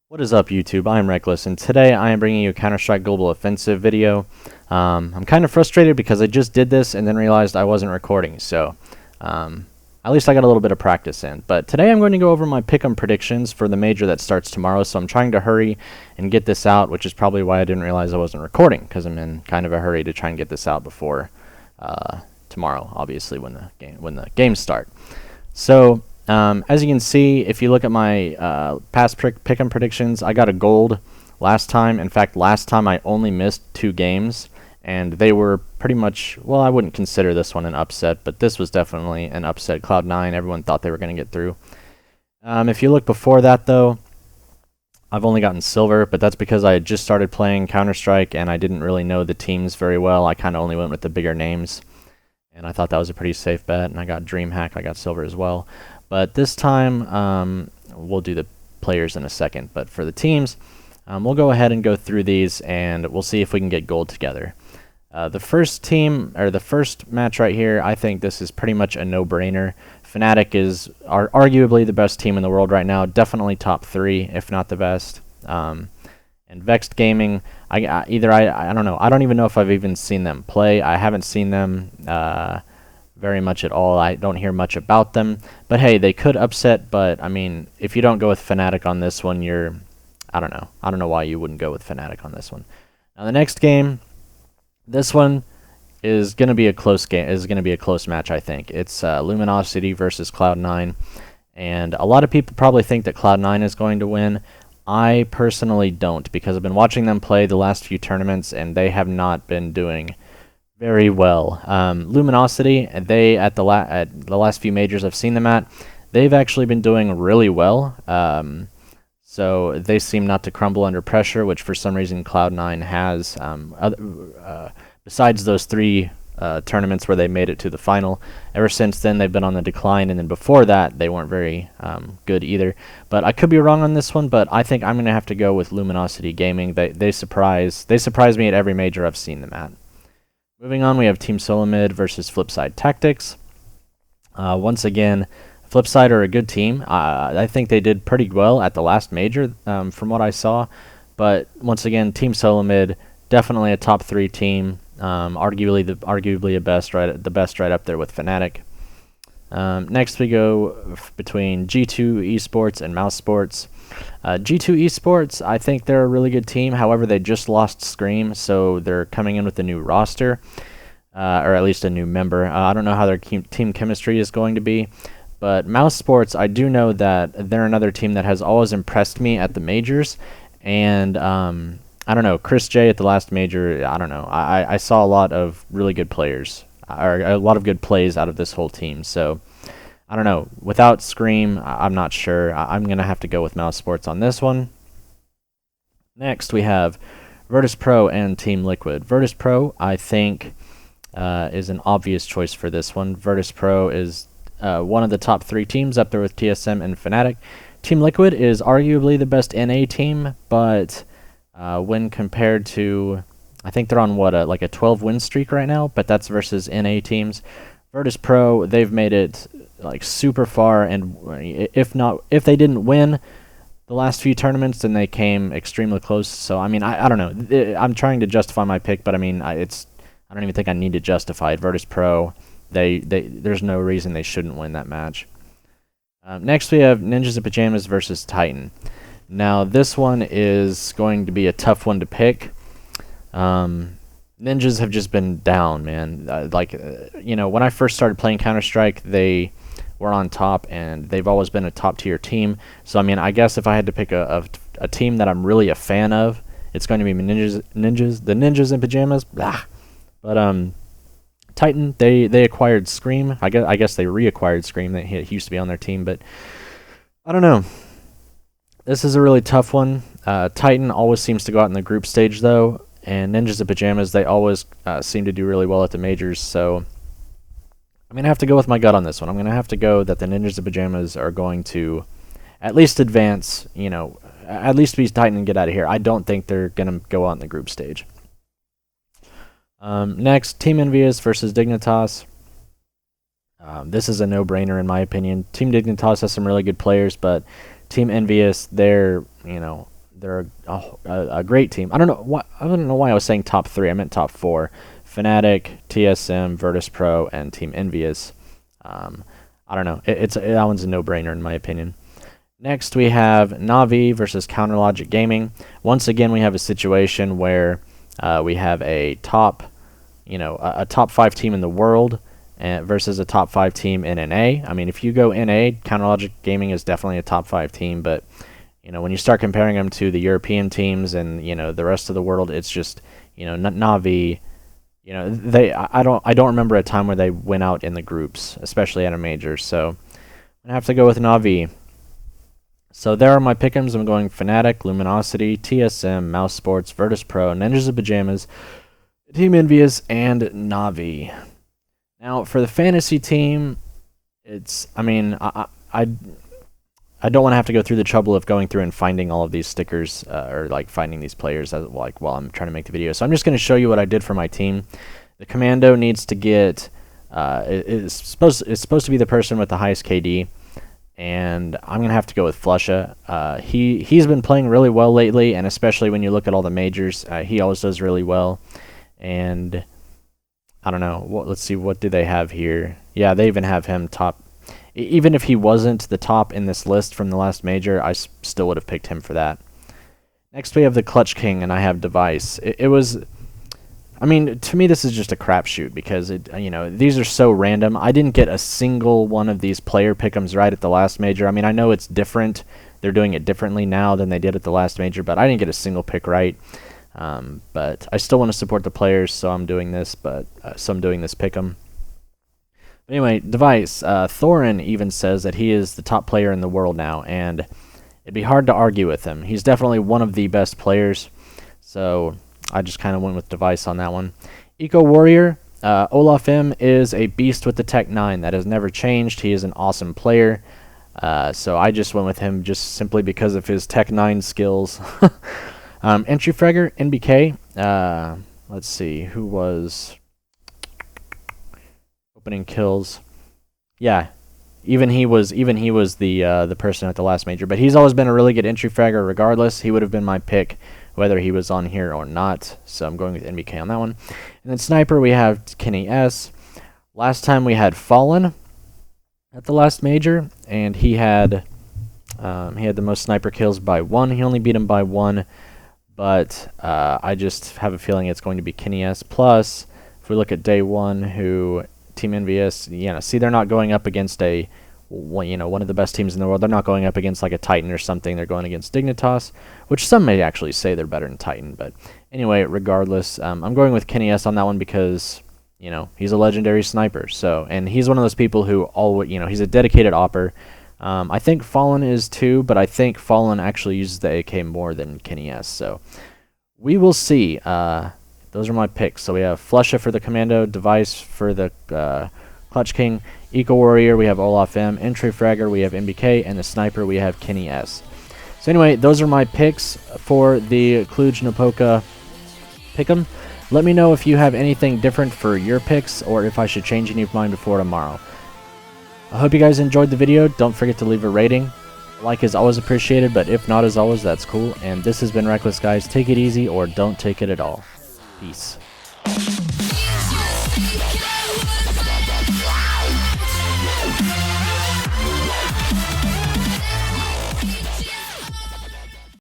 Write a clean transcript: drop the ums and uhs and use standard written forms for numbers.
What is up, YouTube? I am Reckless, and today I am bringing you a Counter-Strike Global Offensive video. I'm kind of frustrated because I just did this and then realized I wasn't recording, so at least I got a little bit of practice in. But today I'm going to go over my pick'em predictions for the major that starts tomorrow, so I'm trying to hurry and get this out, which is probably why I didn't realize I wasn't recording, because I'm in kind of a hurry to try and get this out before tomorrow, obviously, when the games start. So as you can see, if you look at my past pick'em predictions, I got a gold last time. In fact, last time I only missed 2 games, and they were pretty much, well, I wouldn't consider this one an upset, but this was definitely an upset. Cloud9, everyone thought they were going to get through. If you look before that, though, I've only gotten silver, but that's because I had just started playing Counter-Strike, and I didn't really know the teams very well. I kind of only went with the bigger names, and I thought that was a pretty safe bet, and I got Dreamhack, I got silver as well. But this time, we'll do the players in a second, but for the teams, we'll go ahead and go through these, and we'll see if we can get gold together. The first team, or the first match right here, I think this is pretty much a no-brainer. Fnatic is arguably the best team in the world right now, definitely top 3, if not the best. And Vexed Gaming, I don't know. I don't even know if I've even seen them play. I haven't seen them very much at all. I don't hear much about them. But hey, they could upset, but I mean, if you don't go with Fnatic on this one, I don't know. I don't know why you wouldn't go with Fnatic on this one. Now the next game, this one is going to be a close game. Is going to be a close match, I think. It's Luminosity versus Cloud9, and a lot of people probably think that Cloud9 is going to win. I personally don't, because I've been watching them play the last few tournaments, and they have not been doing very well. Luminosity, they at the last few majors I've seen them at, they've actually been doing really well. So they seem not to crumble under pressure, which for some reason Cloud9 has. Besides those 3 tournaments where they made it to the final, ever since then they've been on the decline, and then before that they weren't very good either. But I could be wrong on this one, but I think I'm going to have to go with Luminosity Gaming. They surprise me at every major I've seen them at. Moving on, we have Team Solomid versus Flipside Tactics. Once again, Flipside are a good team. I think they did pretty well at the last major, from what I saw. But once again, Team Solomid, definitely a top 3 team. Arguably the best right up there with Fnatic. Next we go between G2 Esports and Mouse Sports. G2 Esports, I think they're a really good team. However, they just lost Scream, so they're coming in with a new roster, or at least a new member. I don't know how their team chemistry is going to be. But Mouse Sports, I do know that they're another team that has always impressed me at the majors. And I don't know, Chris J at the last major, I don't know. I saw a lot of really good players, or a lot of good plays out of this whole team. So I don't know. Without Scream, I'm not sure. I'm going to have to go with Mouse Sports on this one. Next, we have Virtus Pro and Team Liquid. Virtus Pro, I think, is an obvious choice for this one. Virtus Pro is one of the top 3 teams up there with TSM and Fnatic. Team Liquid is arguably the best NA team, but when compared to, I think they're on like a 12-win streak right now, but that's versus NA teams. Virtus Pro, they've made it like super far, and if they didn't win the last few tournaments, then they came extremely close. So I mean, I don't know. I'm trying to justify my pick, but I mean, I don't even think I need to justify it. Virtus Pro, there's no reason they shouldn't win that match. Next, we have Ninjas in Pajamas versus Titan. Now, this one is going to be a tough one to pick. Ninjas have just been down, man. When I first started playing Counter-Strike, they were on top, and they've always been a top-tier team. So, I mean, I guess if I had to pick a team that I'm really a fan of, it's going to be the Ninjas in Pajamas. Blah. But Titan, they acquired Scream. I guess they reacquired Scream. He used to be on their team, but I don't know. This is a really tough one. Titan always seems to go out in the group stage, though, and Ninjas in Pajamas, they always seem to do really well at the majors, so I'm going to have to go with my gut on this one. I'm going to have to go that the Ninjas in Pajamas are going to at least advance, at least beat Titan and get out of here. I don't think they're going to go out in the group stage. Next, Team Envious versus Dignitas. This is a no-brainer in my opinion. Team Dignitas has some really good players, but Team Envious, they're a great team. I don't know why I was saying top 3. I meant top 4. Fnatic, TSM, Virtus Pro, and Team Envious. I don't know. That one's a no-brainer in my opinion. Next, we have Na'Vi versus Counterlogic Gaming. Once again, we have a situation where we have a top 5 team in the world versus a top 5 team in NA. I mean, if you go NA, Counterlogic Gaming is definitely a top 5 team, but when you start comparing them to the European teams and the rest of the world, it's just Na'Vi. I don't remember a time where they went out in the groups, especially at a major. So I'm gonna have to go with Na'Vi. So there are my pick'ems. I'm going Fnatic, Luminosity, TSM, Mouse Sports, Virtus Pro, Ninjas of Pajamas, Team Envious, and Na'Vi. Now for the fantasy team, I don't want to have to go through the trouble of going through and finding all of these stickers or finding these players while I'm trying to make the video. So I'm just going to show you what I did for my team. The Commando needs to get it's supposed to be the person with the highest KD. And I'm going to have to go with Flusha. He's been playing really well lately, and especially when you look at all the majors, he always does really well. And I don't know. Let's see, what do they have here? Yeah, they even have him top. Even if he wasn't the top in this list from the last major, I still would have picked him for that. Next, we have the Clutch King, and I have Device. I mean, to me, this is just a crapshoot because these are so random. I didn't get a single one of these player pick'ems right at the last major. I mean, I know it's different. They're doing it differently now than they did at the last major, but I didn't get a single pick right. But I still want to support the players, so I'm doing this. So I'm doing this pick'em. But anyway, Device. Thorin even says that he is the top player in the world now, and it'd be hard to argue with him. He's definitely one of the best players. So I just kind of went with Device on that one. Eco Warrior, Olaf M is a beast with the Tech 9. That has never changed. He is an awesome player. So I just went with him just simply because of his Tech 9 skills. Entry Fragger, NBK. Let's see, who was opening kills? Yeah, even he was the person at the last major. But he's always been a really good entry fragger regardless. He would have been my pick whether he was on here or not. So I'm going with NBK on that one. And then Sniper, we have Kenny S. Last time we had Fallen at the last major, and he had the most sniper kills by 1. He only beat him by 1, but I just have a feeling it's going to be Kenny S. Plus, if we look at day 1, who Team Envious, see, they're not going up against one of the best teams in the world. They're not going up against like a Titan or something. They're going against Dignitas, which some may actually say they're better than Titan. But anyway, regardless, I'm going with Kenny S on that one because he's a legendary sniper. So, and he's one of those people who he's a dedicated opper. I think Fallen is too, but I think Fallen actually uses the AK more than Kenny S. So we will see. Those are my picks. So we have Flusha for the Commando, Device for the Clutch King, Eco Warrior, we have Olaf M, Entry Fragger, we have MBK, and the Sniper, we have Kenny S. So anyway, those are my picks for the Cluj Napoca pick'em. Let me know if you have anything different for your picks, or if I should change any of mine before tomorrow. I hope you guys enjoyed the video. Don't forget to leave a rating. A like is always appreciated, but if not, as always, that's cool. And this has been Reckless, guys. Take it easy, or don't take it at all. Peace.